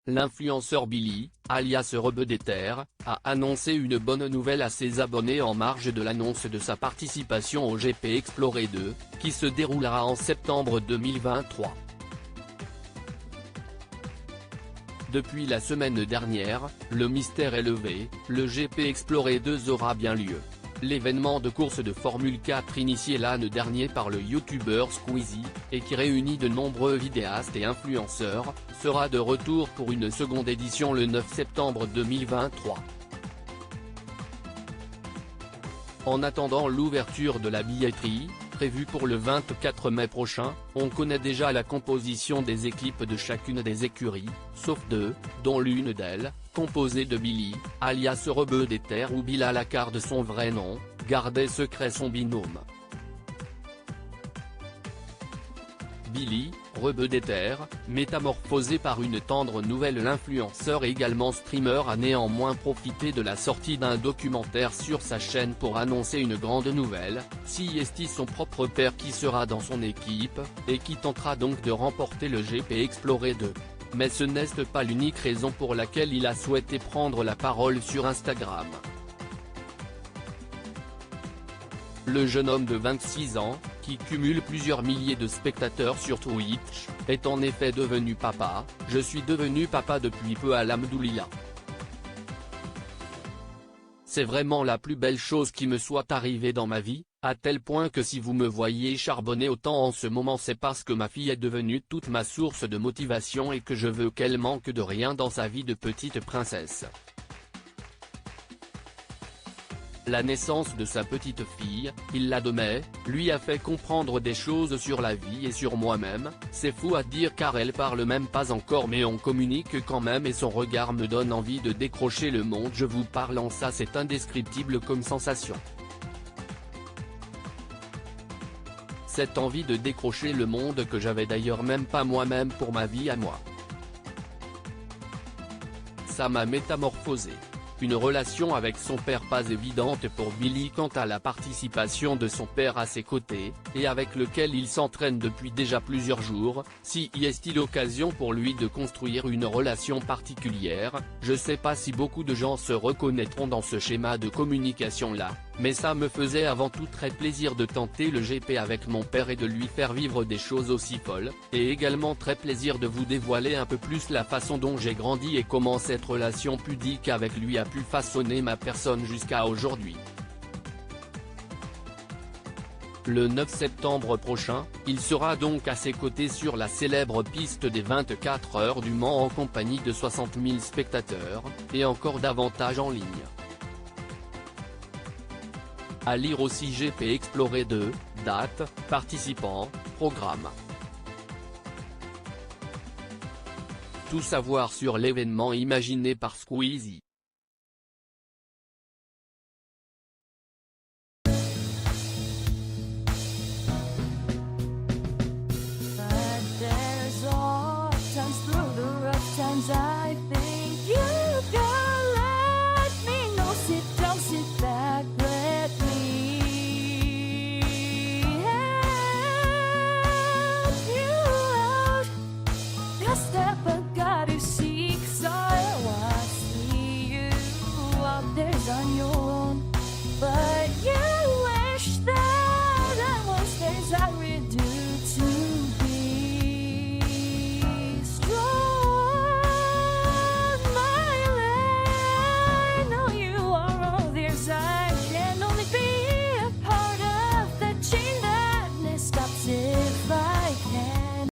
L'influenceur Billy, alias Rebeudeter, a annoncé une bonne nouvelle à ses abonnés en marge de l'annonce de sa participation au GP Explorer 2, qui se déroulera en septembre 2023. Depuis la semaine dernière, le mystère est levé, le GP Explorer 2 aura bien lieu. L'événement de course de Formule 4 initié l'année dernier par le youtubeur Squeezie, et qui réunit de nombreux vidéastes et influenceurs, sera de retour pour une seconde édition le 9 septembre 2023. En attendant l'ouverture de la billetterie, prévue pour le 24 mai prochain, on connaît déjà la composition des équipes de chacune des écuries, sauf deux, dont l'une d'elles, composée de Billy, alias Rebeudeter ou Bilal Akar de son vrai nom, gardait secret son binôme. Billy, Rebeudeter, métamorphosé par une tendre nouvelle. L'influenceur et également streamer a néanmoins profité de la sortie d'un documentaire sur sa chaîne pour annoncer une grande nouvelle, c'est son propre père qui sera dans son équipe, et qui tentera donc de remporter le GP Explorer 2. Mais ce n'est pas l'unique raison pour laquelle il a souhaité prendre la parole sur Instagram. Le jeune homme de 26 ans, qui cumule plusieurs milliers de spectateurs sur Twitch, est en effet devenu papa. « Je suis devenu papa depuis peu alhamdoulilah. C'est vraiment la plus belle chose qui me soit arrivée dans ma vie, à tel point que si vous me voyez charbonner autant en ce moment, c'est parce que ma fille est devenue toute ma source de motivation et que je veux qu'elle manque de rien dans sa vie de petite princesse. » La naissance de sa petite fille, il l'admet, lui a fait comprendre des choses sur la vie et sur moi-même. C'est fou à dire car elle parle même pas encore, mais on communique quand même et son regard me donne envie de décrocher le monde. Je vous parle en ça, c'est indescriptible comme sensation. Cette envie de décrocher le monde que j'avais d'ailleurs même pas moi-même pour ma vie à moi. Ça m'a métamorphosé. Une relation avec son père pas évidente pour Billy quant à la participation de son père à ses côtés, et avec lequel il s'entraîne depuis déjà plusieurs jours. Si y est-il l'occasion pour lui de construire une relation particulière? Je sais pas si beaucoup de gens se reconnaîtront dans ce schéma de communication là, mais ça me faisait avant tout très plaisir de tenter le GP avec mon père et de lui faire vivre des choses aussi folles, et également très plaisir de vous dévoiler un peu plus la façon dont j'ai grandi et comment cette relation pudique avec lui a pu façonner ma personne jusqu'à aujourd'hui. Le 9 septembre prochain, il sera donc à ses côtés sur la célèbre piste des 24 heures du Mans en compagnie de 60 000 spectateurs, et encore davantage en ligne. À lire aussi GP Explorer 2, date, participants, programme. Tout savoir sur l'événement imaginé par Squeezie.